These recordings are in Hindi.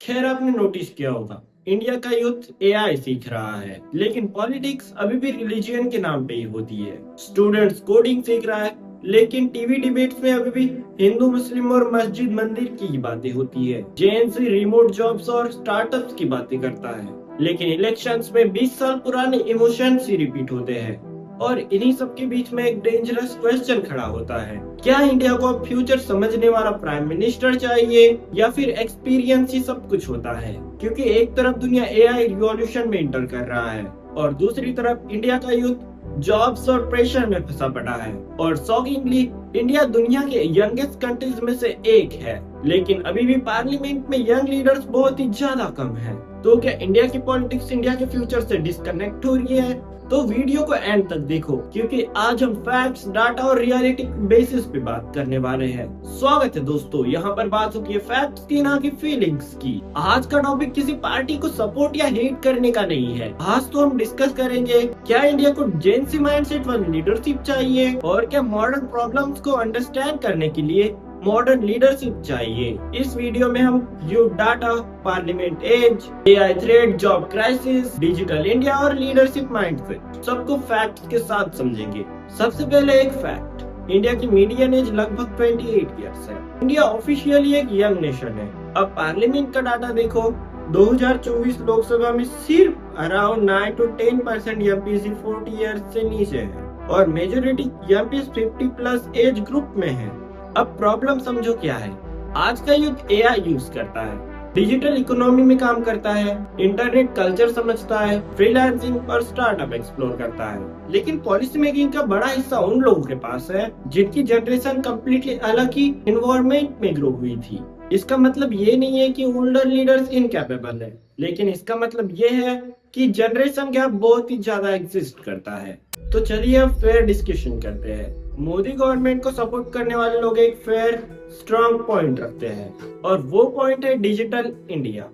खैर आपने नोटिस किया होगा, इंडिया का यूथ एआई सीख रहा है, लेकिन पॉलिटिक्स अभी भी रिलीजियन के नाम पे ही होती है। स्टूडेंट्स कोडिंग सीख रहा है, लेकिन टीवी डिबेट्स में अभी भी हिंदू मुस्लिम और मस्जिद मंदिर की ही बातें होती है। जेएनसी रिमोट जॉब्स और स्टार्टअप्स की बातें करता है, लेकिन इलेक्शंस में 20 साल पुराने इमोशंस ही रिपीट होते हैं। और इन्हीं सब के बीच में एक डेंजरस क्वेश्चन खड़ा होता है, क्या इंडिया को अब फ्यूचर समझने वाला प्राइम मिनिस्टर चाहिए या फिर एक्सपीरियंस ही सब कुछ होता है? क्योंकि एक तरफ दुनिया एआई रिवॉल्यूशन में इंटर कर रहा है और दूसरी तरफ इंडिया का यूथ जॉब्स और प्रेशर में फंसा पड़ा है। और शॉकिंगली इंडिया दुनिया के यंगेस्ट कंट्रीज में से एक है, लेकिन अभी भी पार्लियामेंट में यंग लीडर्स बहुत ही ज्यादा कम है। तो क्या इंडिया की पॉलिटिक्स इंडिया के फ्यूचर से डिस्कनेक्ट हो रही है? तो वीडियो को एंड तक देखो, क्योंकि आज हम फैक्ट्स, डाटा और रियलिटी बेसिस पे बात करने वाले हैं। स्वागत है दोस्तों, यहाँ पर बात होती है फैक्ट्स की, ना कि फीलिंग्स की। आज का टॉपिक किसी पार्टी को सपोर्ट या हेट करने का नहीं है। आज तो हम डिस्कस करेंगे, क्या इंडिया को जेनसी माइंडसेट वाली लीडरशिप चाहिए, और क्या मॉडर्न प्रॉब्लम्स को अंडरस्टैंड करने के लिए मॉडर्न लीडरशिप चाहिए। इस वीडियो में हम youth data, parliament age, AI threat, job crisis, digital India और लीडरशिप माइंडसेट सबको फैक्ट्स के साथ समझेंगे। सबसे पहले एक फैक्ट, इंडिया की मीडियन एज लगभग 28 इयर्स है। इंडिया ऑफिशियली एक यंग नेशन है। अब पार्लियामेंट का डाटा देखो, 2024 लोकसभा में सिर्फ अराउंड 9 to 10% एमपीसी 40 इयर्स से नीचे है और majority MPs 50 plus age group में है। अब प्रॉब्लम समझो क्या है। आज का यूथ एआई यूज करता है, डिजिटल इकोनॉमी में काम करता है, इंटरनेट कल्चर समझता है, फ्रीलांसिंग और स्टार्टअप एक्सप्लोर करता है। लेकिन पॉलिसी मेकिंग का बड़ा हिस्सा उन लोगों के पास है जिनकी जनरेशन कम्प्लीटली अलग ही इन्वायरमेंट में ग्रो हुई थी। इसका मतलब ये नहीं है कि ओल्डर लीडर्स इनकैपेबल है, लेकिन इसका मतलब ये है कि जनरेशन गैप बहुत ही ज्यादा एग्जिस्ट करता है। तो चलिए अब फेयर डिस्कशन करते हैं। मोदी गवर्नमेंट को सपोर्ट करने वाले लोग एक फेयर स्ट्रॉन्ग पॉइंट रखते हैं, और वो पॉइंट है डिजिटल इंडिया।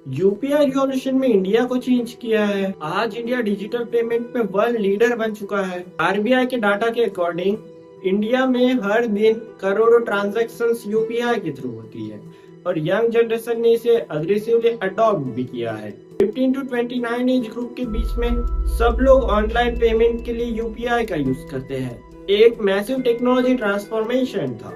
यूपीआई रिवॉल्यूशन में इंडिया को चेंज किया है। आज इंडिया डिजिटल पेमेंट में वर्ल्ड लीडर बन चुका है। आरबीआई के डाटा के अकॉर्डिंग इंडिया में हर दिन करोड़ों ट्रांजैक्शंस यूपीआई के थ्रू होती है, और यंग जनरेशन ने इसे अग्रेसिवली अडॉप्ट भी किया है। 15 to 29 एज ग्रुप के बीच में सब लोग ऑनलाइन पेमेंट के लिए यूपीआई का यूज करते हैं। एक मैसिव टेक्नोलॉजी ट्रांसफॉर्मेशन था।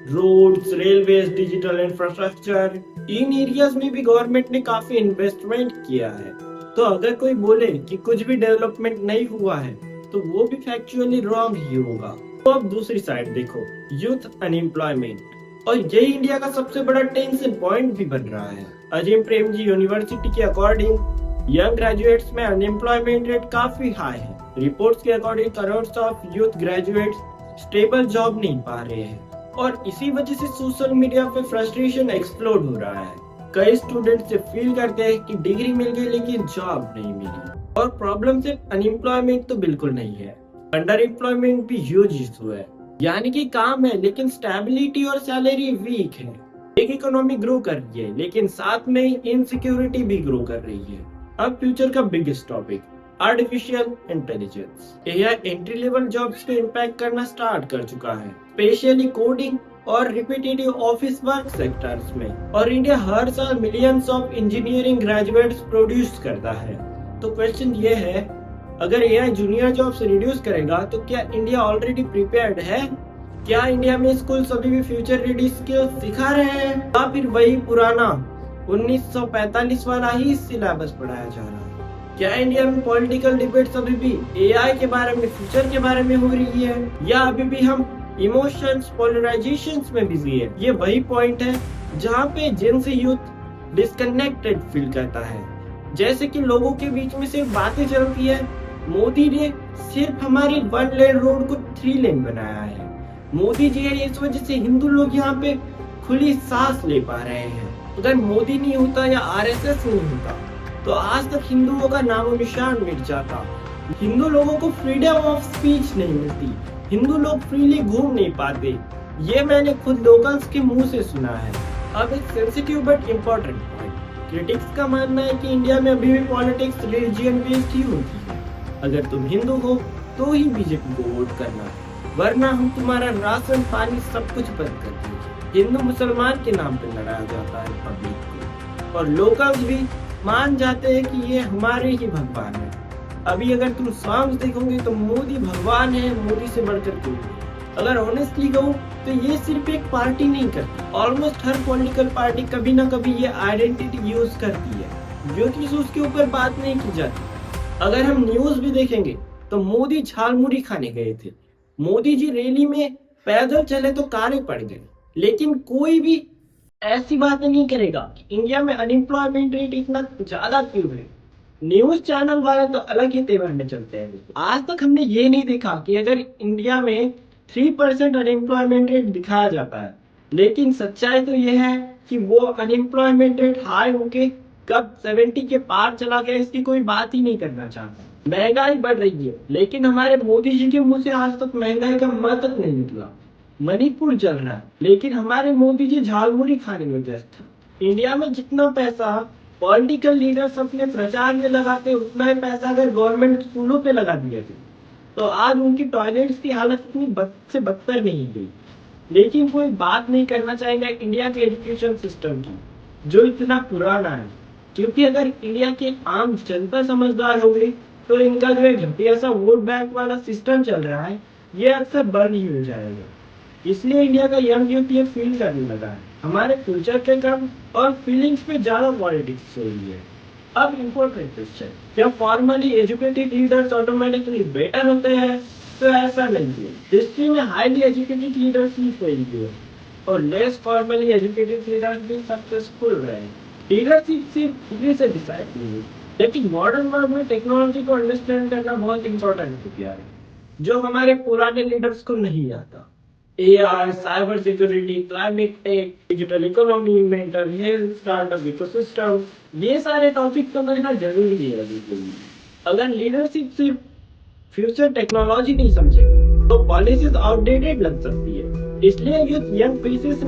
रोड्स, रेलवेज, डिजिटल इंफ्रास्ट्रक्चर, इन एरियाज में भी गवर्नमेंट ने काफी इन्वेस्टमेंट किया है। तो अगर कोई बोले कि कुछ भी डेवलपमेंट नहीं हुआ है, तो वो भी फैक्चुअली रॉन्ग ही होगा। तो अब दूसरी साइड देखो, यूथ अनएम्प्लॉयमेंट, और यही इंडिया का सबसे बड़ा टेंशन पॉइंट भी बन रहा है। अजीम प्रेमजी यूनिवर्सिटी के अकॉर्डिंग यंग ग्रेजुएट्स में अनएम्प्लॉयमेंट रेट काफी हाई है। रिपोर्ट्स के according crore of youth graduates stable job नहीं पा रहे हैं, और इसी वजह से सोशल मीडिया पे फ्रस्ट्रेशन एक्सप्लोड हो रहा है। कई स्टूडेंट से फील करते हैं कि डिग्री मिल गई लेकिन जॉब नहीं मिली। और प्रॉब्लम सिर्फ अनएम्प्लॉयमेंट तो बिल्कुल नहीं है, अंडर एम्प्लॉयमेंट भी ह्यूज इशू है। यानी कि काम है लेकिन स्टेबिलिटी और सैलरी वीक है। एक इकोनॉमी ग्रो कर रही है, लेकिन साथ में इनसिक्योरिटी भी ग्रो कर रही है। अब फ्यूचर का biggest topic, artificial intelligence. AI entry level jobs को इम्पैक्ट करना स्टार्ट कर चुका है, स्पेशली कोडिंग और रिपीटेटिव ऑफिस वर्क सेक्टर्स में। और इंडिया हर साल millions of engineering graduates produce करता है। तो क्वेश्चन ये है, अगर एआई जूनियर जॉब्स रिड्यूस करेगा तो क्या इंडिया ऑलरेडी प्रिपेयर्ड है? क्या इंडिया में स्कूल अभी भी फ्यूचर रेडी स्किल्स सिखा रहे हैं, या फिर वही पुराना 1945 वाला ही सिलेबस पढ़ाया जा रहा है? क्या इंडिया में पॉलिटिकल डिबेट्स अभी भी एआई के बारे में, फ्यूचर के बारे में हो रही है, या अभी भी हम इमोशंस, पोलराइजेशंस में बिजी है? ये वही पॉइंट है जहाँ पे जेनजी यूथ डिस्कनेक्टेड फील करता है। जैसे कि लोगों के बीच में सिर्फ बातें चलती है, मोदी ने सिर्फ हमारी 1 लेन रोड को 3 लेन बनाया है। मोदी जी है, इस वजह से हिंदू लोग यहाँ पे खुली सांस ले पा रहे हैं। अगर मोदी नहीं होता या आरएसएस नहीं होता तो आज तक हिंदुओं का नामो निशान मिट जाता। हिंदू लोगों को फ्रीडम ऑफ स्पीच नहीं मिलती, हिंदू लोग फ्रीली घूम नहीं पाते। ये मैंने खुद लोकल्स के मुंह से सुना है। अब एक sensitive but important point, critics का मानना है कि इंडिया में अभी भी पॉलिटिक्स रिलीजियन बेस्ड ही होती है। अगर तुम हिंदू हो तो ही बीजेपी को वोट करना, वरना हम तुम्हारा राशन पानी सब कुछ बंद कर देंगे। हिंदू मुसलमान के नाम पे लड़ाया जाता है पब्लिक को। और लोकल्स भी मान जाते हैं कि ये हमारे ही भगवान है। अभी अगर तुम सॉन्ग्स देखोगे तो मोदी भगवान है, मोदी से बढ़कर कोई नहीं। अगर ऑनेस्टली कहूँ तो ये सिर्फ एक पार्टी नहीं करती, ऑलमोस्ट हर पॉलिटिकल पार्टी कभी ना कभी ये आइडेंटिटी यूज करती है, जो कि उसके ऊपर बात नहीं की जाती। अगर हम न्यूज भी देखेंगे तो मोदी झालमुड़ी खाने गए थे, मोदी जी रैली में पैदल चले तो कारें पड़ गए, लेकिन कोई भी ऐसी बात नहीं करेगा कि इंडिया में अनएम्प्लॉयमेंट रेट इतना ज्यादा क्यों है। न्यूज चैनल वाले तो अलग ही तेवर में चलते हैं। आज तक हमने ये नहीं देखा कि अगर इंडिया में 3% अनएम्प्लॉयमेंट रेट दिखाया जाता है, लेकिन सच्चाई तो ये है कि वो अनएम्प्लॉयमेंट रेट हाई होके कब 70 के पार चला गया इसकी कोई बात ही नहीं करना चाहता। महंगाई बढ़ रही है, लेकिन हमारे मोदी जी के मुंह से आज तक महंगाई का म तक नहीं निकला। मणिपुर जल रहा है, लेकिन हमारे मोदी जी झालमुड़ी खाने में व्यस्त है। इंडिया में जितना पैसा पॉलिटिकल लीडर्स अपने प्रचार में लगाते, उतना ही पैसा अगर गवर्नमेंट स्कूलों पे लगा दिया तो आज उनकी टॉयलेट्स की हालत इतनी बद से बदतर नहीं हुई। लेकिन कोई बात नहीं करना चाहेगा इंडिया के एजुकेशन सिस्टम की, जो इतना पुराना है। क्योंकि अगर इंडिया की आम जनता समझदार हो गई तो इनका जो घटिया सा वोट बैंक वाला सिस्टम चल रहा है ये अक्सर बंद ही हो जाएगा। इसलिए इंडिया का यंग यूथ ये फील करने लगा है हमारे फ्यूचर के कम और फीलिंग्स पे ज्यादा पॉलिटिक्स हो रही है। अब इम्पोर्टेंट क्वेश्चन, क्या formally educated leaders automatically better होते हैं? तो ऐसा नहीं है। हिस्ट्री में हाईली एजुकेटेड लीडर्स ही फेल हुए और लेस फॉर्मली एजुकेटेड लीडर्स भी सक्सेसफुल रहे। लीडरशिप सिर्फ डिग्री से डिसाइड नहीं है, लेकिन मॉडर्न वर्ल्ड में टेक्नोलॉजी को अंडरस्टैंड करना बहुत इंपॉर्टेंट हो गया है, जो हमारे पुराने लीडर्स को नहीं आता। AI, cyber security, climate tech, digital economy, mental health, startup ecosystem, ये सारे टॉपिक तो करना जरूरी है अभी के लिए। अगर लीडरशिप सिर्फ फ्यूचर टेक्नोलॉजी नहीं समझे तो पॉलिसीज आउटडेटेड लग सकती है। इसलिए यूथ यंग फेसेस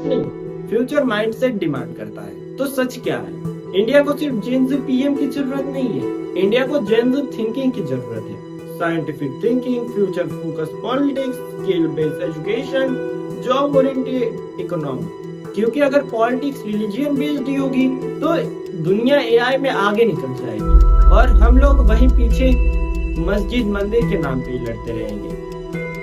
नहीं, फ्यूचर माइंडसेट डिमांड करता है। तो सच क्या है? इंडिया को सिर्फ जेन ज़ी पीएम की जरूरत नहीं है, इंडिया को जेन ज़ी थिंकिंग की जरूरत है। Scientific thinking, future focus politics, skill based education, job oriented economy. क्योंकि अगर पॉलिटिक्स रिलीजियन बेस्ड होगी तो दुनिया एआई में आगे निकल जाएगी और हम लोग वहीं पीछे मस्जिद मंदिर के नाम पे लड़ते रहेंगे।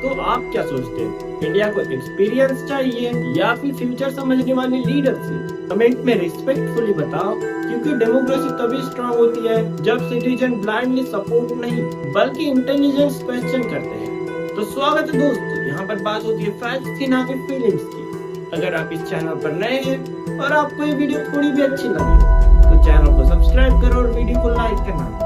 तो आप क्या सोचते हैं? इंडिया को एक्सपीरियंस चाहिए या फिर फ्यूचर समझने वाले लीडरशिप? कमेंट में रिस्पेक्टफुली बताओ, क्योंकि डेमोक्रेसी तभी स्ट्रांग होती है जब सिटीजन ब्लाइंडली सपोर्ट नहीं बल्कि इंटेलिजेंस क्वेश्चन करते हैं। तो स्वागत है दोस्तों, यहाँ पर बात होती है फैक्ट्स की ना कि फीलिंग्स की। अगर आप इस चैनल पर नए हैं और आपको ये वीडियो थोड़ी भी अच्छी लगी तो चैनल को सब्सक्राइब करो और वीडियो को लाइक करना